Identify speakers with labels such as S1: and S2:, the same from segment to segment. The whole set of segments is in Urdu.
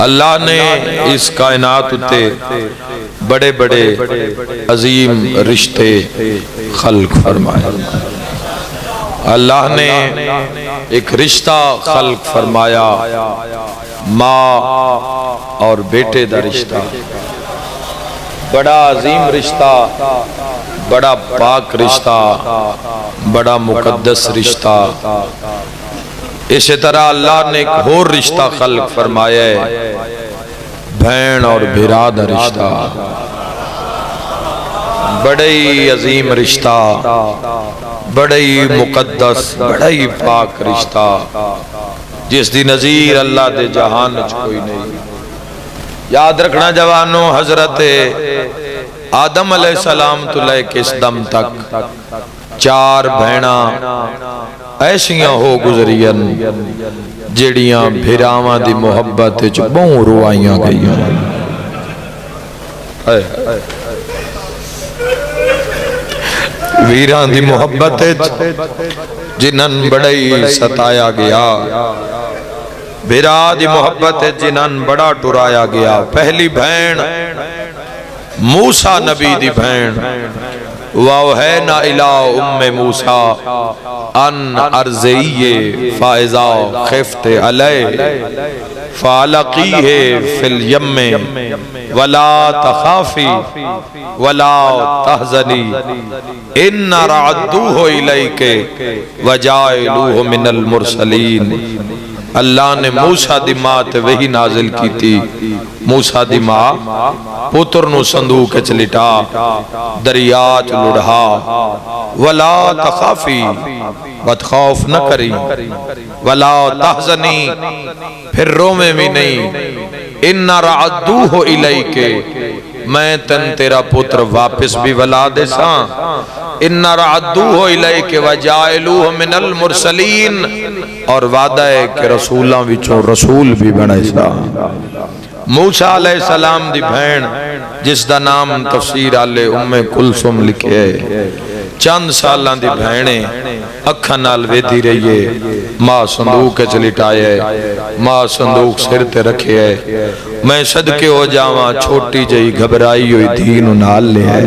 S1: اللہ نے اس کائنات تے بڑے بڑے عظیم رشتے خلق فرمائے. اللہ نے ایک رشتہ خلق فرمایا، ماں اور بیٹے دا رشتہ، بڑا عظیم رشتہ، بڑا پاک رشتہ، بڑا مقدس رشتہ. اسی طرح اللہ نے ایک اور رشتہ خلق فرمایا ہے، بہن اور بھرا دا رشتہ، بڑا ہی عظیم رشتہ، بڑا ہی مقدس، بڑا ہی پاک رشتہ، جس دی نظیر اللہ دے جہان وچ کوئی نہیں. یاد رکھنا جوانوں، حضرت آدم علیہ السلام تو لے کے اس دم تک 4 بہناں ایسیاں ہو گزریاں جڑیاں بھراواں دی محبت وچ بہوں روائیاں گئیاں. ویراں دی محبت جنہاں بڑی ستایا گیا، بھرا دی محبت جنہاں بڑا ٹرایا گیا. پہلی بہن موسیٰ نبی دی بہن، وَأَوْحَيْنَا إِلَىٰ أُمِّ مُوسَىٰ أَنْ أَرْضِعِيهِ فَإِذَا خِفْتِ عَلَيْهِ فَأَلْقِيهِ فِي الْيَمِّ وَلَا تَخَافِي وَلَا تَحْزَنِي إِنَّا رَادُّوهُ إِلَيْكِ وَجَاعِلُوهُ مِنَ الْمُرْسَلِينَ. اللہ نے موسیٰ دی ماں تے وحی نازل کی تھی. موسیٰ دی ماں پتر نو صندوق وچ لٹا دریا چ لڑھا، ولا تخافی، بد خوف نہ کری، ولا تحزنی، پھر روویں بھی نہیں، ان رعدوہ الیک، میں تن تیرا پتر واپس بھی ولا دے ساں، ان رعدوہ الیک وجائلوہ من المرسلین، اور وعدہ ہے کہ رسولاں وچوں رسول بھی بنے سا. موسیٰ علیہ السلام دی بہن جس دا نام تفسیر آلے ام کلثوم لکھے ہے، چند سالاں دی بہنیں اکھاں نال ویدھی رہی ہے. ماں صندوق وچ لٹائے، ماں صندوق سر تے رکھے ہے. میں صدقے ہو جاواں چھوٹی جئی گھبرائی ہوئی دین نال لے ہے.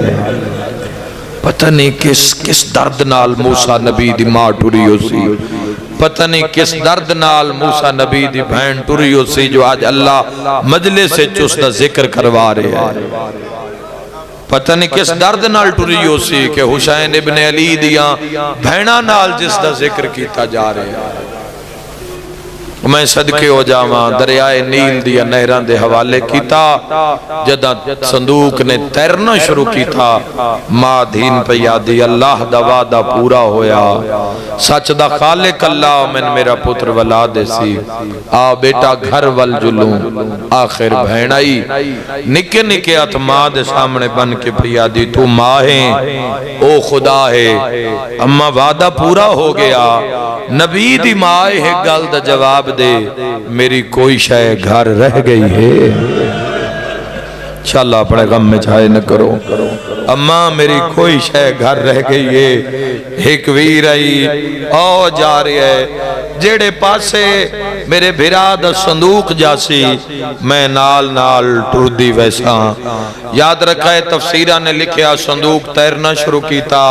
S1: پتہ نہیں کس درد نال موسیٰ نبی دی ماں ٹری ہو سی، پتہ نہیں کس درد نال موسیٰ نبی دی بہن ٹری ہو سی، جو آج اللہ مجلس سے چستا ذکر کروا رہے ہیں. پتہ نہیں کس درد نال ٹری ہو سی کہ حسین ابن علی دیاں بہناں نال جس دا ذکر کیتا جا رہے ہیں. میں صدقے ہو جاواں دریائے نیل دیا نہران دے حوالے کیتا. جدہ صندوق نے تیرنا شروع کیتا، ماں دین پہ یادی اللہ دا وعدہ پورا ہویا، سچ دا خالق اللہ من میرا پتر ولا دے سی. آ بیٹا گھر ول جلوں. آخر بہن آئی نکے نکے ہاتھ ماں دے سامنے بن کے پہ یادی، تو ماں ہے او خدا ہے، اما وعدہ پورا ہو گیا. نبی دی ماں ہے گل دا جواب دے، میری کوئی شے گھر رہ گئی ہے. انشاءاللہ اپنے غم میں چاہے نہ کرو. اماں میری کوئی شے گھر رہ گئی ہے. ایک ویر آئی او جا رہی ہے، جیڑے پاسے میرے بھرا دا صندوق جاسی، میں نال نال ٹر دی ویسا. یاد رکھا ہے تفسیرہ نے لکھیا صندوق تیرنا شروع کیتا.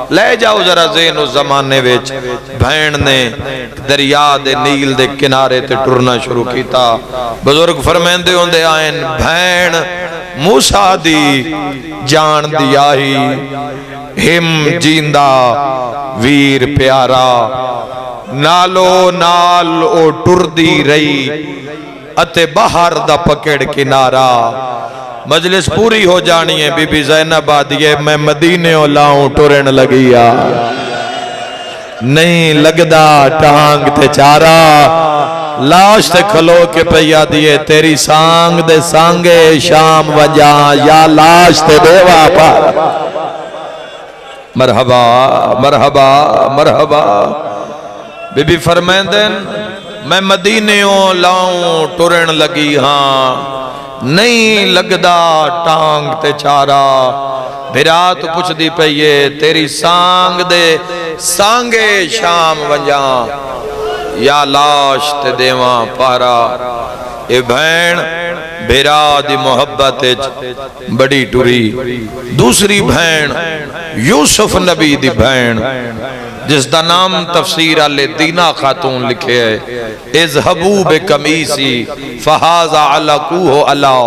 S1: لے جاؤ ذرا ذہن اس زمانے وچ بہن نے دریا دے نیل دے کنارے تے ٹرنا شروع کیتا. بزرگ فرمیندے ہوندے آئین بہن موسیٰ دی جان دی آہی، ہم جیندہ ویر پیارا، نالو نال او ٹر دی رہی اتے باہر دا پکڑ کنارا. مجلس پوری ہو جانی ہے. بی بی زینب آدھیے میں مدینے ہو لاؤں ٹرن لگیا، نہیں لگدا ٹانگ تے چارا. لاش تے کھلو کے پیا دیے تیری سانگ دے سانگے شام وجاں، یا لاش تے دیوا پار. مرحبا مرحبا مرحبا. بی بی فرمیندن میں مدینیوں لاؤں ٹرن لگی ہاں، نہیں لگدا ٹانگ تے چارا. بھرا تو پوچھ دی پئیے تیری سانگ دے سانگے شام وجاں، یا لاش تے دیواں پارا. اے بھین بھیرا دی محبت بڑی ٹری. دوسری بھین یوسف نبی دی بھین جس دا نام تفسیر دینا خاتون لکھے ہے. اذهبوا بقمیصی فہذا علقوہ علی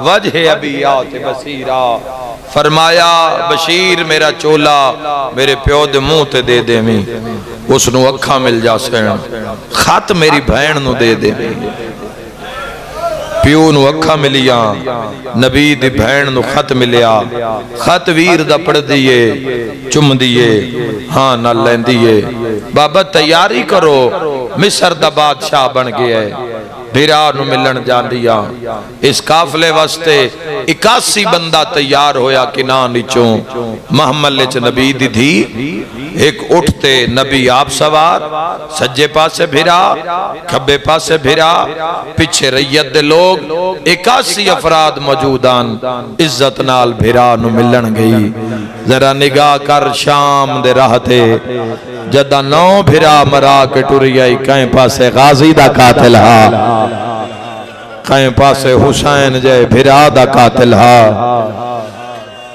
S1: وجہ ابیات بصیرا. فرمایا بشیر میرا چولا میرے پیو دے منہ تے دے دے میں اس نو اکھاں مل جا سین. خط میری بہن نو دے دے پیو نو اکھاں ملیاں نبی دی بہن نو خط ملیا. خط ویر دا پڑھ دیئے چم دیئے ہاں نہ لین دیئے. بابا تیاری کرو مصر دا بادشاہ بن گیا ہے. بھیرا نو ملن جان دیا. اس قافلے واسطے 81 بندہ تیار ہویا کنان نیچوں. محمل لچ نبی دی دھی ایک اٹھتے نبی آپ سوار سجے پاسے بھیرا کھبے پاسے بھیرا پچھے ریت دے لوگ 81 افراد موجودان. عزت نال بھیرا نو ملن گئی. ذرا نگاہ کر شام دے راہتے جدہ 9 بھیرا مرا کے ٹوری آئی. کہیں پاسے غازی دا قاتل ہا کہیں پاسے حسین جائے بھیرا دا قاتل ہا.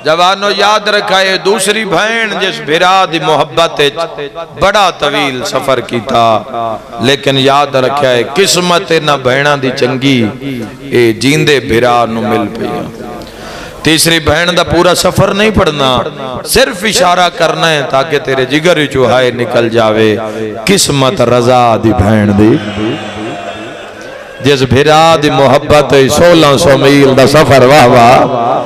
S1: جوانو یاد رکھائے دوسری بہن جس بھیرا دی محبت بڑا طویل سفر کی تھا لیکن یاد رکھائے قسمت نہ بہنہ دی چنگی اے جیندے بھیرا نو مل پیا. تیسری بہن دا پورا سفر نہیں پڑھنا صرف اشارہ کرنا ہے تاکہ تیرے جگر چوہائے نکل جاوے. قسمت رضا دی بہن دی جس بھیرا دی محبت 1600 میل دا سفر واہ واہ.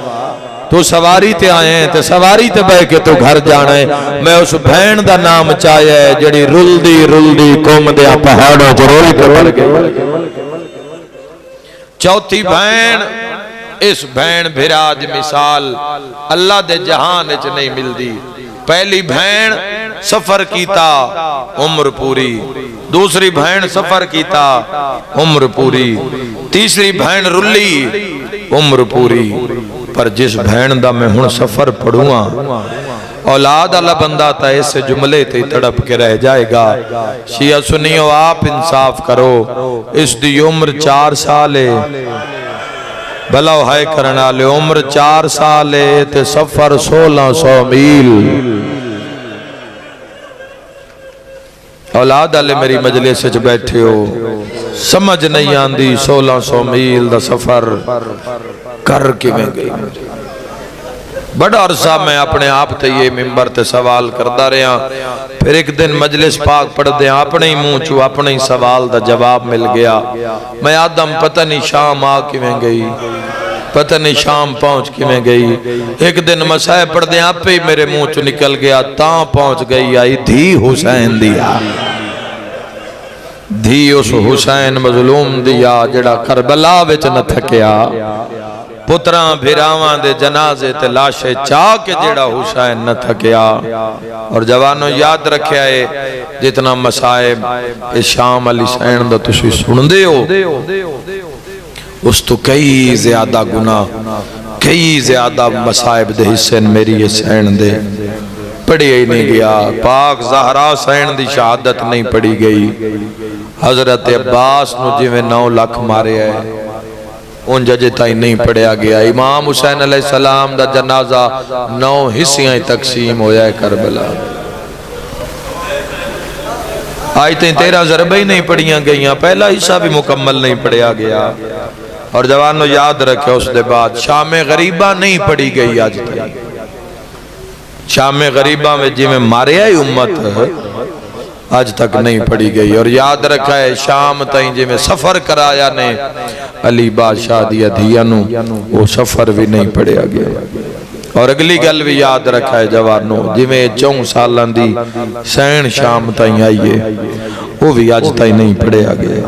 S1: تو سواری تے آئے ہیں تے سواری تے بہ کے تو گھر جانا ہے. میں اس بہن دا نام چاہیا ہے جڑی رل دی قوم دیا پہاڑوں کو رول کے پڑ گئی. چوتھی بہن اس بہن بھیرا دی مثال اللہ دے جہان اچ نہیں مل دی. پہلی بہن سفر کیتا عمر پوری. دوسری بہن سفر کیتا عمر پوری. تیسری بہن رلی عمر پوری. پر جس بہن دا میں ہن سفر پڑھوں اولاد اللہ بندہ تا اس جملے تے تڑپ کے رہ جائے گا. شیعہ سنیو آپ انصاف کرو. اس دی عمر 4 سال ہے بھلا ہائے کرنا لے. عمر 4 سال ہے تے سفر 1600 میل. اولاد اللہ میری مجلس سے بیٹھے ہو سمجھ نہیں آندی 1600 میل دا سفر کر کے میں گئی. بڑا عرصہ میں اپنے آپ تے یہ ممبر تے سوال کردہ رہا. پھر ایک دن مجلس پاک پڑھ دیں اپنے ہی منہ چو اپنے ہی سوال دا جواب مل گیا. میں آدم پتہ نہیں شام آ کے میں گئی پتہ نہیں شام پہنچ کے میں گئی. ایک دن مسائے پڑھ دیں آپ پہ میرے منہ چو نکل گیا تاں پہنچ گئی آئی دھی حسین دیا. دھی اس حسین مظلوم دیا جڑا کربلا وچ نہ تھکیا. پتران بھیراواں دے جنازے تے لاشے چاہ کے جڑا حسین نہ تھکیا. اور جوانوں یاد رکھیا ہے جتنا مسائب شام علی سین دا تسی سن دے ہو اس تو کئی زیادہ گناہ کئی زیادہ مسائب دے حصے میری سین دے پڑھی ہی نہیں گیا. پاک زہرا سین دی شہادت نہیں پڑھی گئی. حضرت عباس نو جویں 9 لاکھ مارے ہے ان ججے تائیں نہیں پڑھیا گیا. امام حسین علیہ السلام دا جنازہ 9 حصیاں تقسیم ہویا ہے کربلا. آیتیں 13 ضربیں ہی نہیں پڑھیاں گئیاں. پہلا حصہ بھی مکمل نہیں پڑھیا گیا. اور جوانوں یاد رکھے اس دے بعد شام غریبہ نہیں پڑھی گئی. آج تک شام غریبہ میں جی میں مارے آئی امت آج تک نہیں پڑھی گئی. اور یاد رکھا ہے شام تائیں جی میں سفر کرایا نے علی بادشاہ دیا دھیانوں وہ سفر بھی نہیں پڑھیا گیا. اور اگلی گل بھی یاد رکھا ہے جوانوں جی میں 4 سالان دی سین شام تائیں آئیے وہ بھی آج تائیں نہیں پڑھیا گیا.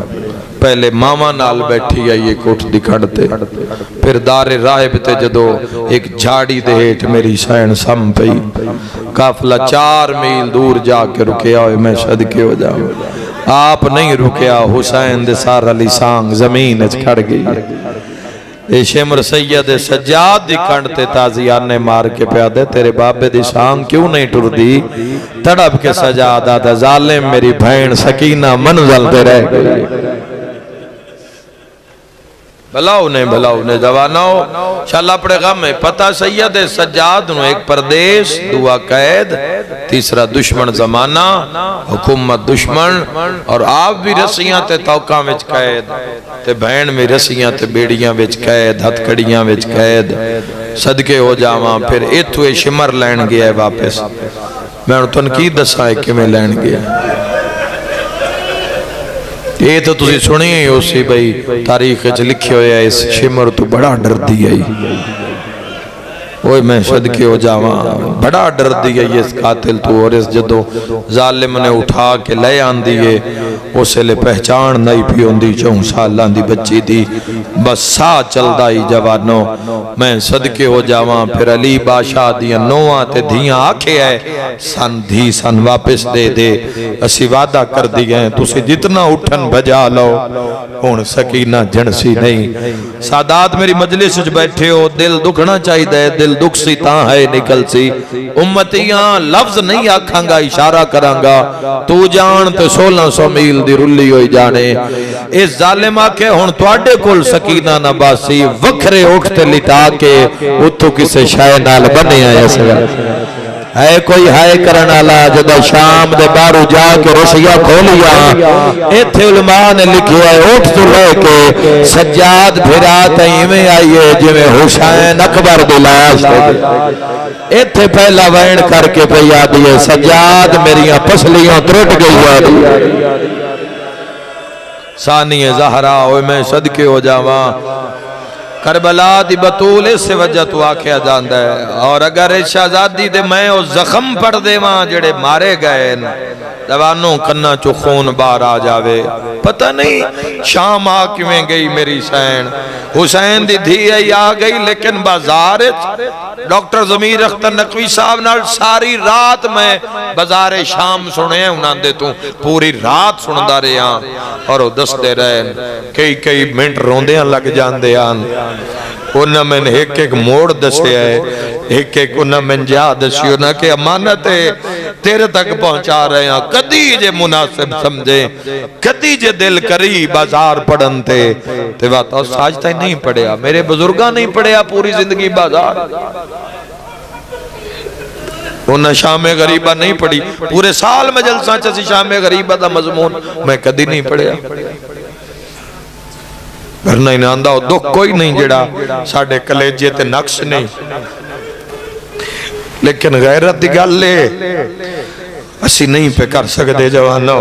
S1: پہلے ماما نال بیٹھی آئیے کوٹ دکھڑتے پھر دار راہب تے جدو ایک جھاڑی دے ہیٹ میری سین سم پئی. قافلہ 4 میل دور جا کے رکیا ہوئے میں صدقے ہو جاؤں. آپ نہیں رکیا. حسین دے سار علی سانگ زمین اچ کھڑ گئی. اے شمر سید سجاد دی کھڑتے تازیانے مار کے پیادے تیرے بابے دی سانگ کیوں نہیں ٹر دی. تڑپ کے سجاد آدھا ظالم میری بھین سکینہ منزل دے رہ گئی. بلاؤ نے جوانو شاء اپنے غم ہے پتہ سید سجاد نو ایک پردیس دعا قید تیسرا دشمن زمانہ حکومت دشمن اور آپ بھی رسیاں تے توکاں وچ قید تے بہن میں رسیاں تے بیڑیاں وچ قید ہتھ کڑیاں وچ قید صدقے ہو جاواں پھر ایتھوے شمر لین گیا ہے واپس میں انہوں تنقید دسا ہے کہ میں لین گیا یہ تو تسی سنی ہی اسی بھئی تاریخ وچ لکھے ہوئے ہیں اس شمر تو بڑا ڈر دیا ہی اوہ میں صدقے ہو جاواں بڑا ڈر دیا اس قاتل تو اور اس جدو ظالم نے اٹھا کے لے آن دیئے اسے لے پہچان نہیں پی ہوندی 4 سالان دی بچی دی بس سا چل دائی جوانو میں صدقے ہو جاواں پھر علی بادشاہ دیاں نواں تے دھیاں آکھے ہے سن دھی سن واپس دے دے اسی وعدہ کر دی ہیں تسی جتنا اٹھن بجا لو ہون سکینہ جنسی نہیں سادات میری مجلس وچ بیٹھے ہو دل دکھنا چاہی دے دل دکھ سی تاں ہے نکل سی امتیاں لفظ نہیں آکھاں گا اشارہ کراں گا تو جان تے 1600 میل دی رلی ہوئی جانے اس ظالم آکے ہون تواڈے کول سکینہ نہ باسی وکھرے اٹھتے لٹا کے اتو کسے شائع نال بنے آیا سگا ہے کوئی ہائے کرنالا جدہ شام دے بارو جا کے رسیہ کھولیا ایتھے علماء نے لکھیا ہے اٹھ تو لے کے سجاد بھرا تیمیں آئیے جو میں حسین اکبر بلاش ایتھے پہلا وین کر کے پہیا دیئے سجاد میریاں پسلیوں ترٹ گئی ہے ثانی زہرا ہوئے میں صدقے ہو جاواں کربلا دی بطول اس سے وجہ تو آکھیا جاندہ ہے اور اگر شہزادی دے میں او زخم پڑ دے وہاں جڑے مارے گئے دوانوں کنہ چو خون بار آ جاوے پتہ نہیں شام آکویں گئی میری حسین دی دھی آ گئی لیکن بازار ڈاکٹر ضمیر اختر نقوی صاحب نال ساری رات میں بازار شام سنے ہیں انہاں دے تو پوری رات سندہ رہے ہیں اور وہ دستے رہے کئی منٹ روندیاں لگ جاندے ہیں انہاں میں ایک موڑ دسے ہے ایک انہاں میں جا دسی انہاں کہ امانت تیرے تک پہنچا رہے ہیں کدی جے مناسب سمجھے کدی جے دل کری بازار پڑھن تے بات اور ساجتہ ہی نہیں پڑھیا میرے بزرگاں نہیں پڑھیا پوری زندگی بازار انہاں شام غریبہ نہیں پڑھی پورے سال میں جلساں چسی شام غریبہ دا مضمون میں کدی نہیں پڑھیا گھرنا ہی ناندہ ہو دکھ کوئی نہیں جڑا ساڑھے کلیجے تے نقص نہیں لیکن غیرت دی گل لے اسی نہیں پہ کر سکتے جوانو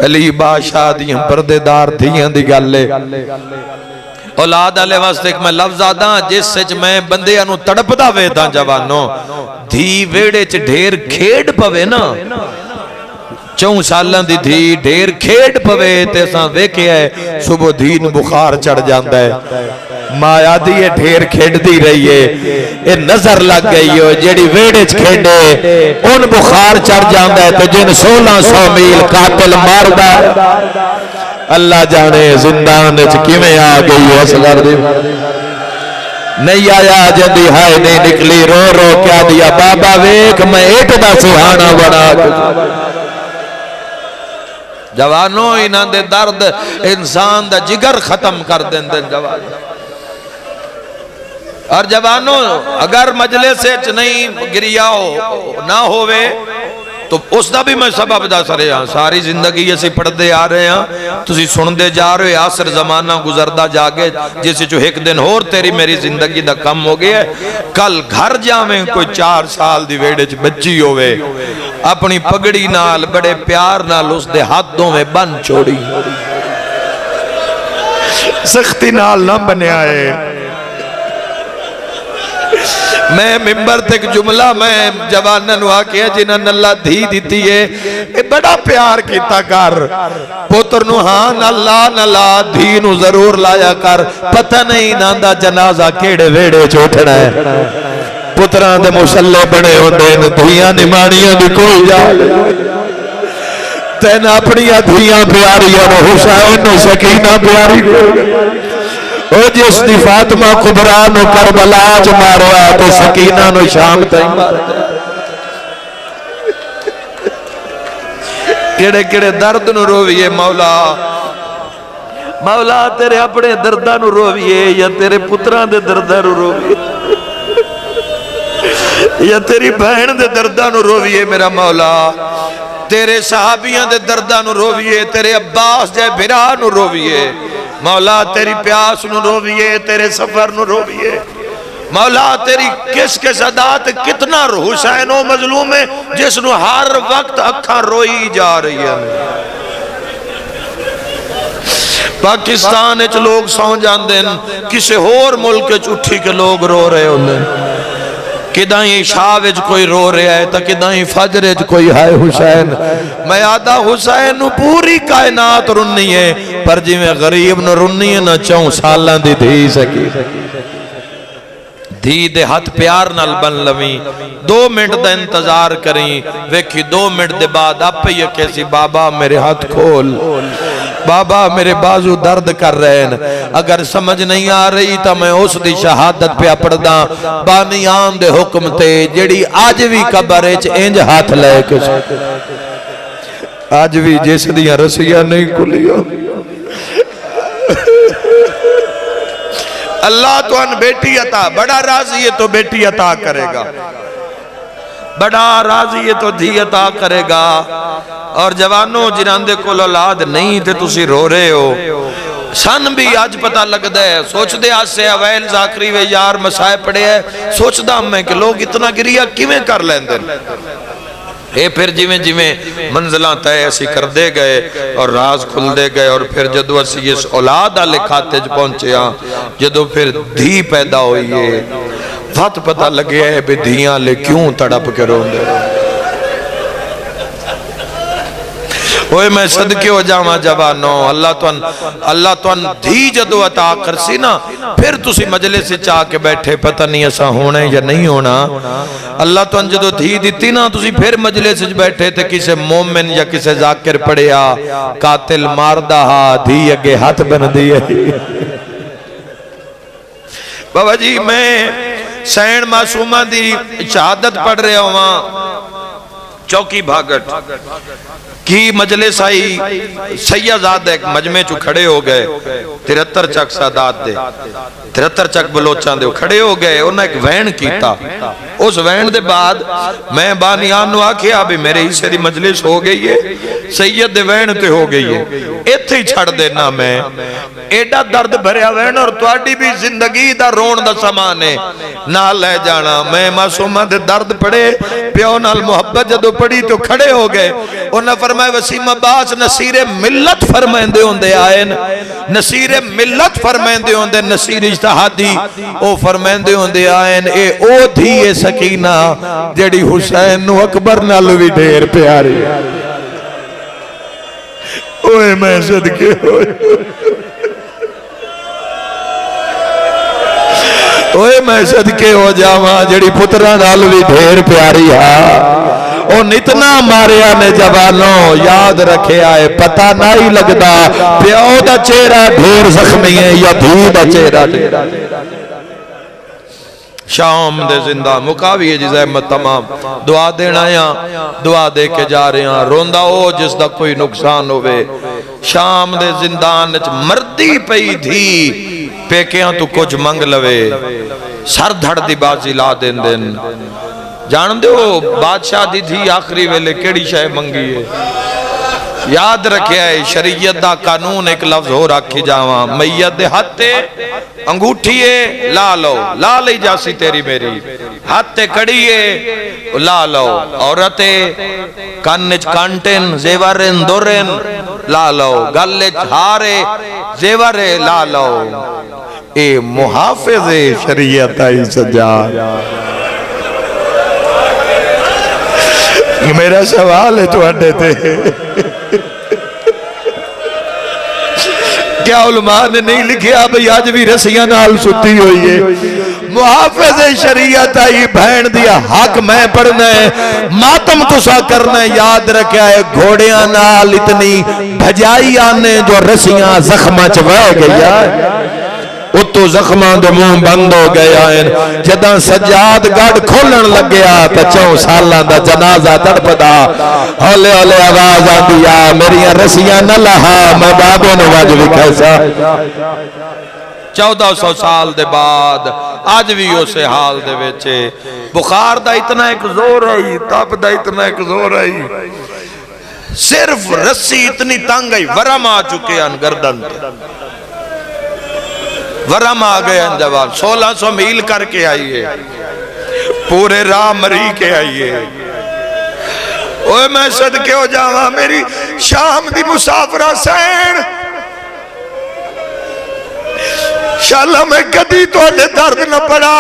S1: علی بادشاہ دیاں پردے دار دیاں دی گل لے اولاد علیہ واسطے ایک میں لفظ آدھاں جس سچ میں بندے انو تڑپ دا ویداں جوانو دھی ویڑے چ ڈھیر کھیڑ پوے نا 4 سالان دی دھی ڈھیر کھیڑ پوے تے ساں ویکھے ہے صبح دین بخار چڑھ جاندہ ہے مایا دیئے ڈھیر کھیڑ دی رہی ہے اے نظر لگ گئی ہو جیڑی ویڑج کھیڑے ان بخار چڑھ جاندہ ہے تو جن 1600 میل قاتل ماردہ اللہ جانے زندان کیویں آ گئی ہو اصغر دی نہیں آیا جدی ہائے نہیں نکلی رو رو کیا دیا بابا ویک میں ایک دا سہانا بنا جوانوں انہاں دے درد انسان دا جگر ختم کر دیں دے جوانوں اور جوانوں اگر مجلس سے نہیں گریا ہو نہ ہوئے تو اس دا بھی میں سبب دا سرے ہاں ساری زندگی ایسی پڑھ دے آ رہے ہیں تسی سن دے جا رہے آسر زمانہ گزردہ جاگے جیسے جو ایک دن اور تیری میری زندگی دا کم ہو گیا کل گھر جامیں کوئی 4 سال دی ویڑے بچی ہوئے اپنی پگڑی نال بڑے پیار نال اس دے ہاتھوں میں بن چھوڑی سختی نال نہ بنے آئے میں ممبر تک جملہ میں جوانن ہوا کیا جنہاں اللہ دھی دیتی ہے بڑا پیار کیتا کر پتر نو ہاں نلا دھی نو ضرور لایا کر پتہ نہیں ناندہ جنازہ کیڑے ویڑے چوٹھنا ہے پتران دے مشلے بڑے ہوندے دھیاں نمانیاں دی کوئی جا تین اپنی دھیاں پیاری اور حسین و سکینہ پیاری او جس دی فاطمہ کبران و کربلا جو ماریا تو سکینہ نو شام تائی مارتا کڑے کڑے درد نو رویے مولا مولا تیرے اپنے درداں نو روویے یا تیرے پتراں دے درداں نو روویے یا تیری بہن دے درداں نو روویے میرا مولا، تیرے صحابیاں دے درداں نو روویے، تیرے عباس جے بھرا نو روویے مولا، تیری پیاس نو روویے، تیرے سفر نو روویے مولا، تیری کس کے صدات کتنا حسین و مظلوم ہے جس نو ہر وقت اکھاں روئی جا رہی ہے۔ پاکستان اچ لوگ سو جاندے ہیں، کسے اور ملک اچ اٹھی کے لوگ رو رہے ہوندے ہیں، کدائیں عشاء وچ کوئی رو رہا ہے تا کدائیں فجر وچ کوئی ہائے حسین۔ میں آدھا حسین نو پوری کائنات رنی ہے، پر جی میں غریب نو رنی ہے نہ چاہوں سالاں دی دھی سکی دھی دے ہاتھ پیار نال بن لویں، 2 منٹ دا انتظار کریں، ویکھی 2 منٹ دے بعد آپ یہ کیسی بابا میرے ہاتھ کھول، بابا میرے بازو درد کر رہے ہیں، اگر سمجھ نہیں آ رہی تا میں اس دی شہادت پہ پڑھدا بانیان دے حکم تے جڑی آج بھی قبر اچ انج ہاتھ لے کے آج بھی جس دیاں رسیاں نہیں کھلیاں۔ اللہ تو ان بیٹی عطا، بڑا راضی ہے تو بیٹی عطا کرے گا، بڑا راضی ہے تو دھی عطا کرے گا۔ اور جوانوں جنہاں دے کول اولاد نہیں تے تسی رو رہے ہو، سن بھی آج پتہ لگ دے، سوچ دے آج سے اویل ذاکری و یار مسائے پڑے ہے، سوچ دا میں کہ لوگ اتنا گریہ کیویں کر لیندے اے پھر جویں جویں منزلاں تے ایسی کر دے گئے اور راز کھل دے گئے، اور پھر جدو اسی اس اولاد آلے کھاتے جو پہنچے ہاں، جدو پھر دھی پیدا ہوئی ہے، وقت پتہ لگے ہے بے دھیاں لے کیوں تڑپ کے رون دے۔ اوہ میں صدقے ہو جاواں جوانوں، اللہ تو ان دھی جدو عطا کرسی نا، پھر تسی مجلس سے چاہ کے بیٹھے پتہ نہیں ایسا ہونا ہے یا نہیں ہونا۔ اللہ تو ان جدو دھی دیتی نا، تسی پھر مجلس سے بیٹھے تھے، کسے مومن یا کسے ذاکر پڑیا، قاتل ماردہ دھی اگے ہاتھ بن دیئے۔ بابا جی میں سین معصومہ دی شہادت پڑھ رہے ہوں، چوکی بھاگٹ کی مجلس آئی، سیدزاد ایک مجمع چو کھڑے ہو گئے، 73 چک سادات دے، 73 چک بلوچان دے کھڑے ہو گئے، انہوں نے ایک وین کیتا، اس وین دے بعد میں بانیان نو آکھیا بھی میرے حصے دی مجلس ہو گئی ہے، سید دے وین تے ہو گئی ہے، ایتھے ہی چھڑ دینا میں، ایڈا درد بھریا وین اور تواڈی بھی زندگی دا رون دا سامان ہے، نہ لے جانا۔ میں معصومہ دے درد پڑے، پیو نال محبت جدو پڑی تو کھڑے ہو گئے، انہوں نے فرمائے وسیم عباس نصیر ملت فرمائندے ہوندے آئین، نصیر ملت فرمائندے ہوندے، نصیر اجتہادی او فرمائندے ہوندے آئین، اے او دھیے سکینہ جڑی حسین نو اکبر نالو بھی ڈھیر پیاری۔ اوے میں صدقے ہوئے، اوے میں صدقے ہو جاواں جڑی پترہ نالو بھی ڈھیر پیاری ہاں۔ ان اتنا ماریا نے جوانوں، یاد رکھے آئے پتہ نہیں لگدا پیو دا چہرہ ڈھیر زخمی ہے یا دھی دا چہرہ ڈھیر۔ شام دے زندہ مقاوی ہے جز احمد تمام دعا دینا یا دعا دے کے جا رہے ہیں، روندہ ہو جس دا کوئی نقصان ہوئے۔ شام دے زندان مردی پئی تھی پیکیاں تو کچھ منگ لوے، سر دھڑ دی بازی لا دین دین، جان دے ہو بادشاہ دی تھی آخری ویلے کیڑی شے منگی ہے، یاد رکھے آئے شریعت دا قانون ایک لفظ ہو رکھی جاواں، میت دے ہاتھے انگوٹھیے لا لو، لا لئی جاسی تیری میری، ہاتھے کڑیے لا لو، عورتے کانچ کانٹن زیورن دورن لا لو، گلچ ہارے زیورے لا لو، اے محافظ شریعت آئی سجاد۔ میرا سوال ہے تو اڈے تھے کیا علماء نے نہیں لکھیا بھئی آج بھی رسیاں نال ستی ہوئی ہے، محافظ شریعت آئی بہن دیا حق میں پڑھنا ہے، ماتم تسا کرنا ہے، یاد رکھا ہے گھوڑیاں نال اتنی بھجائی آنے جو رسیاں زخمہ چوائے گیا، اتو زخماں دے منہ بند ہو گئے آئین جداں سجاد گڑ کھولن لگیا تا 4 سالاں دا جنازہ تڑپدا ہولے ہولے آواز آدیا میری رسیاں نہ لہا میں بابے نے واج بھی کیسا 1400 سال دے بعد آج بھی اسے حال دے ویچے بخار دا اتنا ایک زور آئی تاپ دا اتنا ایک زور آئی صرف رسی اتنی تانگ آئی ورم آ چکے ہیں گردن ورم آ گئے ہیں جوان 1600 میل کر کے آئیے پورے راہ مری کے آئیے اوہ میں صدقے ہو جاواں میری شام دی مسافرہ سین شاءاللہ میں کدی تو آنے درد نہ پڑا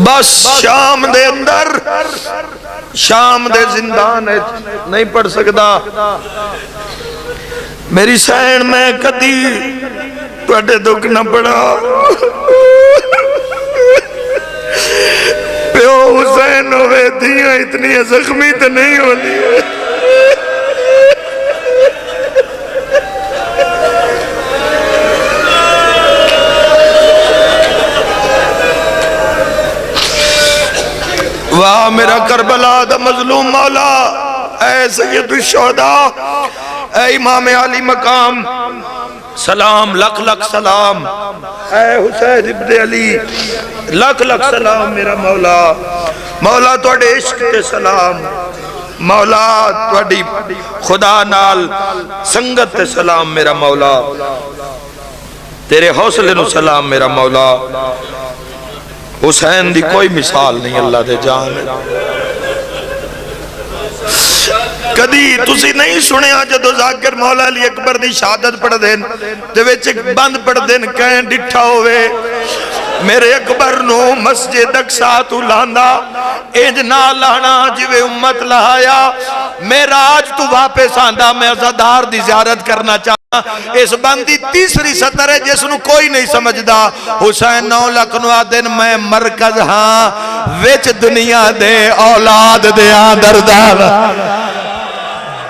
S1: بس شام دے اندر شام دے زندان نہیں پڑھ سکتا میری سین میں کدی توڑے دکھ نہ پڑا پیو حسین ہوئے دیاں اتنی زخمی تو نہیں ہوتی واہ میرا کربلا دا مظلوم مولا اے سید الشہداء اے امام علی مقام سلام لکھ لکھ سلام اے حسین ابن علی لکھ لکھ سلام میرا مولا مولا توڑے عشق تے سلام مولا توڑی خدا نال سنگت تے سلام میرا مولا تیرے حوصلے نو سلام میرا مولا حسین دی کوئی مثال نہیں اللہ دے جان کدی تسی نہیں سنے جدو ذاکر مولا علی اکبر دی شہادت پڑھ دین دے وچ ایک بند پڑھ دین کہیں ڈٹھا ہوئے میرے اکبر نو مسجد اقصا تو لاندا انج نہ لانا جوے امت لہایا میرا آج تو واپس آندا میں عزادار دی زیارت کرنا چاہتا اس بندی تیسری سطر ہے جس نو کوئی نہیں سمجھدا حسین 9 لکھ نو آدن میں مرکز ہاں وچ دنیا دے اولاد دے آدردار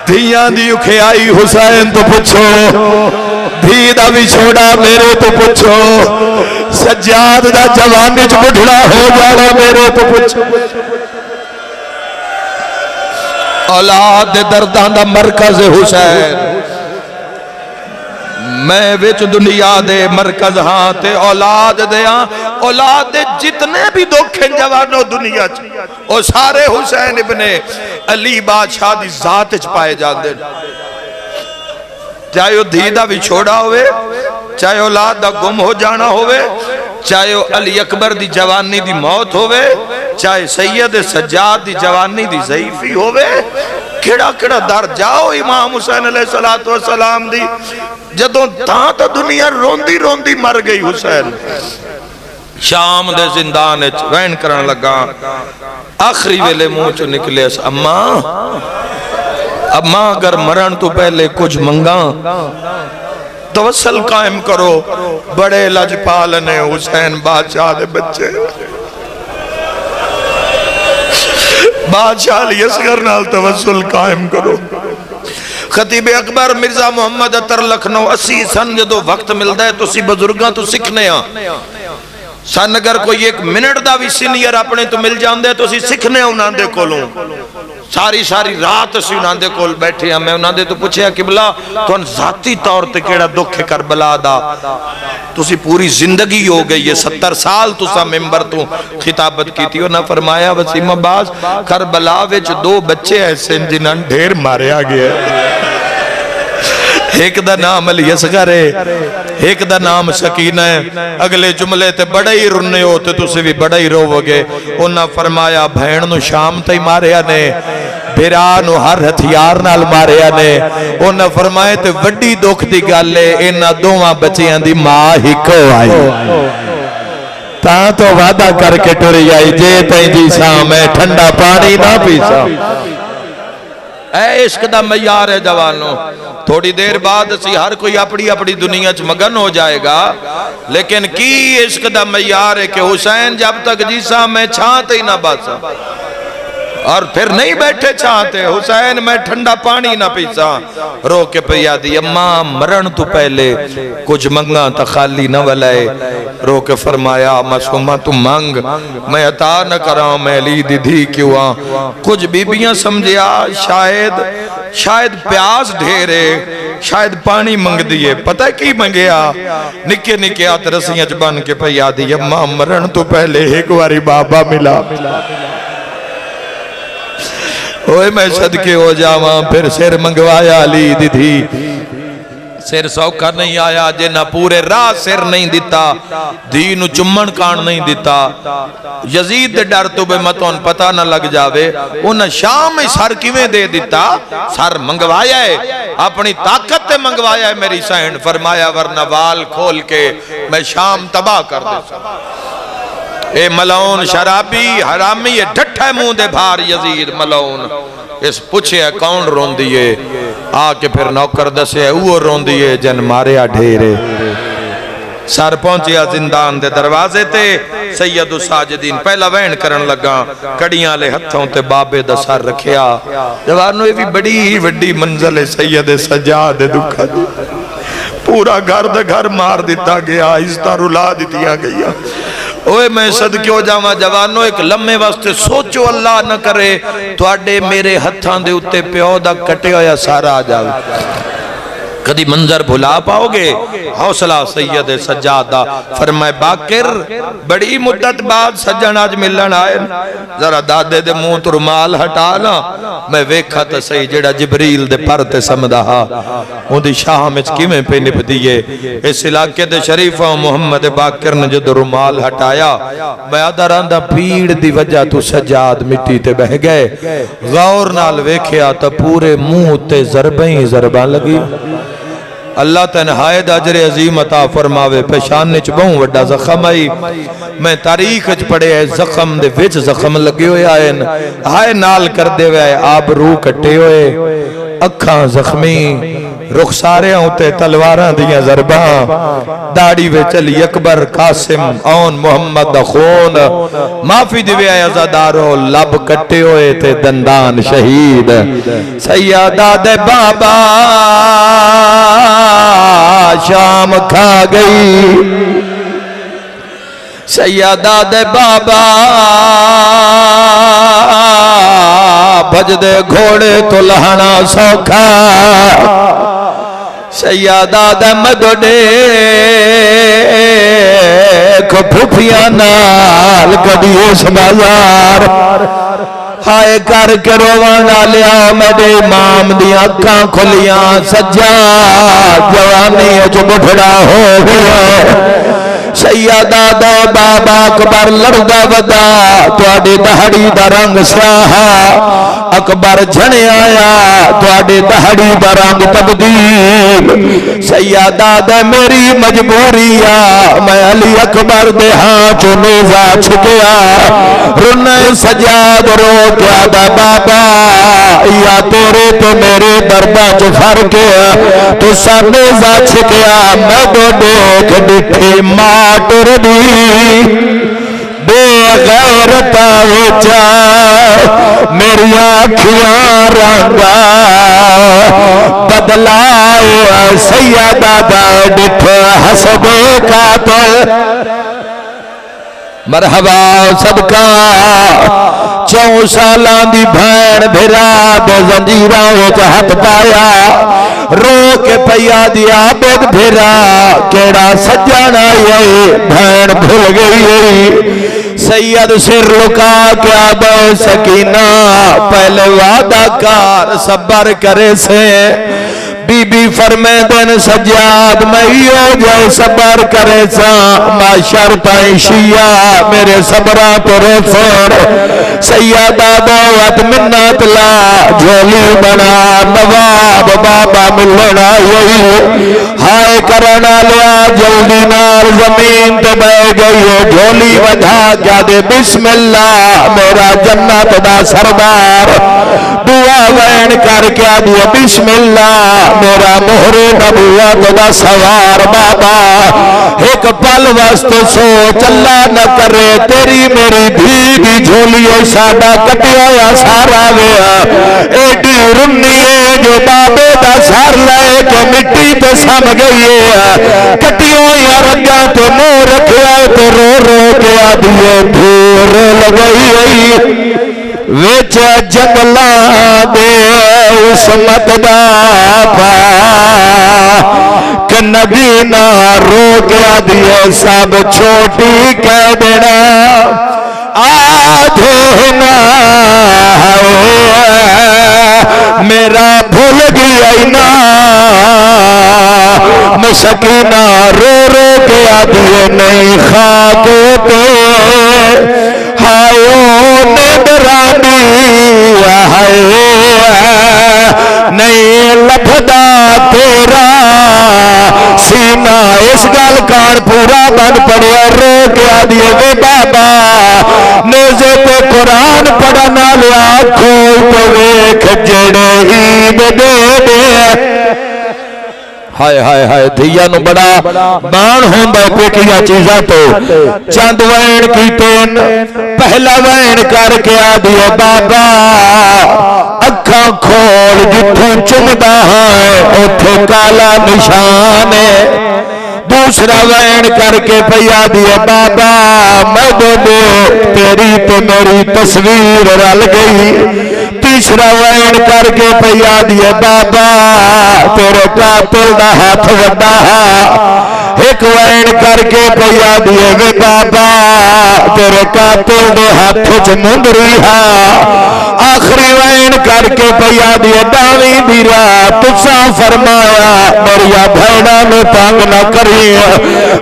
S1: دھیاں دی اکھے آئی حسین تو پچھو دھی دا بھی چھوڑا میرے تو پچھو سجاد دا جوانی چ بڑھڑا ہو جانا میرے تو پچھو اولاد دے دردان دا مرکز حسین میں وچ دنیا دے مرکز ہاں تے اولاد دے ہاں اولاد دے جتنے بھی دکھیں جوانوں دنیا چ او سارے حسین ابن علی بادشاہ دی ذات چ پائے جاندے چاہے وہ دھی دا بھی چھوڑا ہوئے چاہے اولاد دا گم ہو جانا ہوئے چاہے وہ علی اکبر دی جوانی دی موت ہوئے چاہے سید سجاد دی جوانی دی ضعیفی ہوئے کھڑا کھڑا در جاؤ امام حسین علیہ السلام دی جدوں تاں تا دنیا روندی روندی مر گئی حسین شام دے زندان وین کرن لگا آخری ویلے منہ چو نکلے اس اماں اگر مرن تو پہلے کچھ منگا توسل قائم کرو بڑے لجپال نے حسین بادشاہ دے بچے بادشاہ علی اصغر نال توسل قائم کرو خطیب اکبر مرزا محمد عطر لکھنؤ 80 سن جدو وقت ملتا ہے تو سی بزرگاں تو سکھنے ہاں سن اگر کوئی ایک منٹ دا بھی سینئر اپنے تو مل جاندے تو سی سکھنے انہاں دے کولوں ساری رات سی انہاں دے کول بیٹھے ہیں میں انہاں دے تو پوچھے قبلہ تو ان ذاتی طور تے کیڑا دکھ کربلا دا تو سی پوری زندگی ہو گئی ہے 70 سال تو سا ممبر تو خطابت کی تھی اور نہ فرمایا وسیم عباس کربلا وچ 2 بچے ایسے جنہاں ڈھیر ماریا گیا ایک دا نام علی اصغر ہے ایک دا نام سکینہ ہے اگلے جملے تے بڑا ہی رنے ہوتے تو سے بھی بڑا ہی رو گے انہاں فرمایا بھین نو شام تے ماریا نے بھرا نو ہر ہتھیار نال ماریا نے انہاں فرمائے تے وڈی دکھ دی گل ہے انہاں دوواں بچیاں دی ماں ہکو آئی تاں تو وعدہ کر کے ٹری آئی جے تائیں جی ساں میں ٹھنڈا پانی نہ پیسا اے عشق دا معیار ہے جوانوں تھوڑی دیر بعد اسی ہر کوئی اپنی اپنی دنیا چ مگن ہو جائے گا لیکن کی عشق دا معیار ہے کہ حسین جب تک جیسا میں چھانتے ہی نہ باسا اور پھر نہیں بیٹھے چھانتے حسین میں ٹھنڈا پانی نہ پیسا رو کے پیا دی اماں مرن تو پہلے کچھ منگا تا خالی نہ ولائے رو کے فرمایا معصومہ تو منگ میں عطا نہ کراؤں میں علی دی دھی کیوں کچھ بیبیاں سمجھیا شاید پیاس ڈھیرے شاید پانی منگ دیئے پتہ کی منگیا نکے نکے آت رسیاں بن کے پیا دی اماں مرن تو پہلے ایک واری بابا ملا اوے میں صدقے ہو جاواں پھر سر منگوایا علی دی تھی سر سوکھا نہیں آیا جنہ پورے راہ سر نہیں دیتا دین چمن کان نہیں دیتا یزید دے ڈر تو بے متون پتہ نہ لگ جاوے انہاں شام سر کیویں دے دیتا سر منگوایا ہے اپنی طاقت تے منگوایا ہے میری سین فرمایا ورنہ وال کھول کے میں شام تباہ کر دے اے ملعون شرابی حرامی یہ ڈھٹھا منہ دے بھار یزید ملعون اس پوچھے ہے کون رون دیئے آکے پھر نوکر دسے اوہ رون دیئے جن ماریا ڈھیرے سار پہنچیا زندان دے دروازے تے سید ساجدین پہلا وین کرن لگا کڑیاں لے ہتھوں تے بابے دا سر رکھیا جوانو یہ بھی بڑی وڈی منزل ہے سید سجاد دکھا دی پورا گھر دے گھر مار دیتا گیا عزتہ رلا دیتیا گیا اوے میں صدقے ہو جاواں جوانو ایک لمحے واسطے سوچو اللہ نہ کرے تو آڈے میرے ہتھاں دے اتے پیو دا کٹے ہویا سارا آ جاوے کدی منظر بھلا پاؤ گے حوصلہ سید سجادہ فرمائے باکر بڑی مدت بعد سجن آج ملن آئے ذرا دادے دے منہ تو رمال ہٹانا میں ویکھا تا صحیح جڑا جبریل دے پرتے سمدہا ان دی شاہ میں کیمیں پہ نپ دیئے اس علاقے دے شریفہ محمد باکر نے جو رمال ہٹایا میں آدھراندہ پیڑ دی وجہ تو سجاد مٹی تے بہ گئے غور نال ویکھیا تا پورے منہ تے ضربیں ضرباں لگی اللہ تنہائد عجر عظیم عطا فرماوے پیشانے چ بہوں وڈا زخم آئی میں تاریخ چ پڑے ہے زخم دے وچ زخم لگے ہوئے آئے ہائے نال کر دے ہوئے آب روح کٹے ہوئے اکھاں زخمی رخسارے ہوتے تلواراں دیاں ضرباں داڑی وے چلی اکبر قاسم اون محمد خون معافی دیوے آئے ازادارو لب کٹے ہوئے تے دندان شہید سیادہ دے بابا شام کھا گئی سیادہ دے بابا بھج دے گھوڑے تو لہنا سوکھا سیادہ دے مدڑے کو پھوپیاں نال کبھی اس بازار ہائے کر کے روانا لیا میرے امام دیا اکھاں کھلیاں سجاد جوانی جو بڑھڑا ہو گیا سیادہ دے بابا اکبر لڑدا ودا تواڈے دہڑی دا رنگ سیاہ اکبر جھنے آیا تواڈے دہڑی دا رنگ تبدیل سیادہ دے میری مجبوری میں علی اکبر دے ہاں چو نیزہ چھکیا رنے سجاد رو کیا دا بابا یا تیرے تو میرے دردہ چو فرق تو سر نیزہ چھکیا میں دو دیکھ ڈٹھی ماٹر دی بے غیرتا وچا میری آنکھیاں رنگا بدلائے سیادہ دا ڈٹھ حسب قاتل مرحبا صدقہ 4 سالان دی بھین بھرا دے زنجیراں وچ ہتھ پایا رو کے پیا دیا عابد بھرا کیڑا سجن آئی بھین بھول گئی سید سر لکا کے آبے سکینہ پہلے وعدہ کار صبر کرے سے بی بی فرمے دن سجاد میں ہو جائے صبر کرے سا معاشر تائیں شیعہ میرے صبرہ تو رسول سیدہ بوت منت لا جھولی بنا نواب بابا ملنا یہی ہائے کرنا لیا جلدی نار زمین تے بے گئی جھولی وجھا کیا دے بسم اللہ میرا جنت دا سردار دعا وین کر کیا دیا بسم اللہ میرا مہر نبوت دا سوار بابا ایک پل وست سوچ اللہ نہ کرے تیری میری بھی جھولی ساڈا کٹیا یا سارا گیا ایڈی رنی ہے جو بابے دا سار لائے کہ مٹی تو سم گئی ہے کٹیوں یا رنگا تو نو رکھیا تو رو رو کے آدھیے دھور لگئی ویچ جنگلاں دے عصمت دا پا کہ نبی نہ رو کے آدھیے سب چھوٹی کہہ دینا آدھونا میرا بھول گیا نا مسکینہ رو رو کے آدھیے نہیں خاک پہ ہائیو نگرانی نہیں لبھدا تیرا سینہ اس گل کار پورا بن پڑیا رو کے آدھیے وے بابا نیزے پہ قرآن پڑھنا لیا کھول تو ویکھ جڑے عید دے دے ہائے ہائے ہائے دھیا نو بڑا بان ہوں بے کیا چیزاں تو چند وین کی تین پہلا وین کر کے آدھیا بابا اکھاں کھول جتھوں چمدہ ہے اتھے کالا نشان ہے دوسرا وین کر کے پیا دیا بابا مدد تیری تو میری تصویر رل گئی تیسرا وین کر کے پیا دیا بابا تیرے قاتل دا ہاتھ وڈا ایک وین کر کے پیا دیا وے بابا تیرے قاتل دے ہاتھ چ مندری آخری وین کر کے پیا دیا داوی دیرا تسا فرمایا مریا بھیڑا میں تانگ نہ کری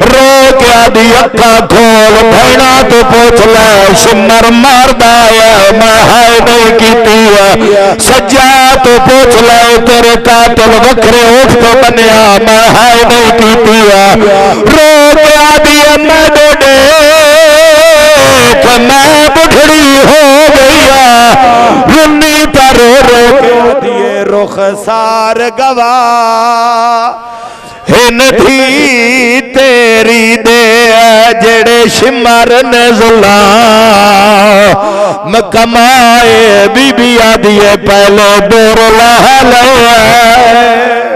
S1: رو کیا دی اکھا کھول بھیڑا تو پوچھ لے شمر مار دایا میں ہائے نہیں کیتی سجا تو پوچھ لے تیرے قاتل وکھرے اٹھ تو بنیا میں ہائے نہیں کیتی رو کیا دی میں ڈوڑے کہ میں بڑھڑی ہو گیا رنی پر رو کیا دیے رخ سار گواہ ہن تھی تیری دے جڑے شمر نزلہ مکمائے بی بی آدھیے پہلے دور لہ لے